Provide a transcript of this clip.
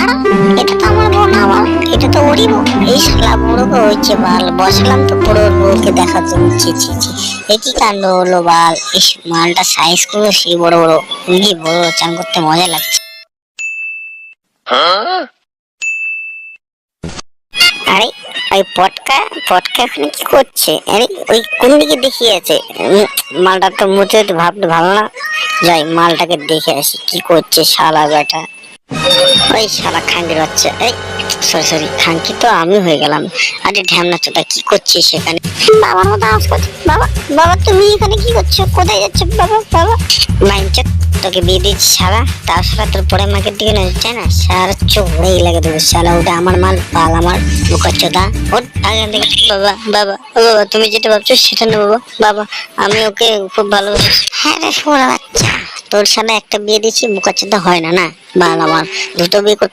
দাঁড়া, এটা তো আমার বউ না বাল, এটা তো ওরই বউ। এই শালা বুড়োকে হয়েছে বাল, বসলাম তো বুড়োর বউকে দেখার জন্য। ছি ছি ছি, এ কি কাণ্ড হলো বাল। ইস, মালটা সাইজ করলো সেই বড় বড়, কি বড়, চান করতে মজা লাগছে। আরে ওই পটকা পটকা এখানে কি করছে? আরে ওই কোন দিকে দেখিয়ে আছে? মালটা তো মুখে তো ভাবতে ভালো না। যাই মালটাকে দেখে আসি কি করছে শালা বেটা। ওই শালা খাঙ্কির বাচ্চা, এই সরি সরি, খাঙ্কি তো আমি হয়ে গেলাম। আরে ঢ্যামনা চোদা, কি করছিস সেখানে? বাবার মতো আওয়াজ করছে। বাবা, বাবা তুমি এখানে কি করছো? কোথায় যাচ্ছ বাবা? বাবা মাইনচোদ, তোকে বিয়ে দিয়েছি শালা, তার সারা তোর পরে মাকের দিকে নজর না, সারা চোখ উড়েই লাগে দেবো শালা। ওটা আমার মাল, পাল আমার, মুখচ্চোদা ওর আগে থেকে। বাবা বাবা ও বাবা, তুমি যেটা ভাবছো সেটা না বাবা। বাবা আমি ওকে খুব ভালোবাসি। হ্যাঁ রে শোনা বাচ্চা, তোর সাথে একটা বিয়ে দিচ্ছি মুখচ্চোদা হয় না না বাল আমার, দুটো বিয়ে করতে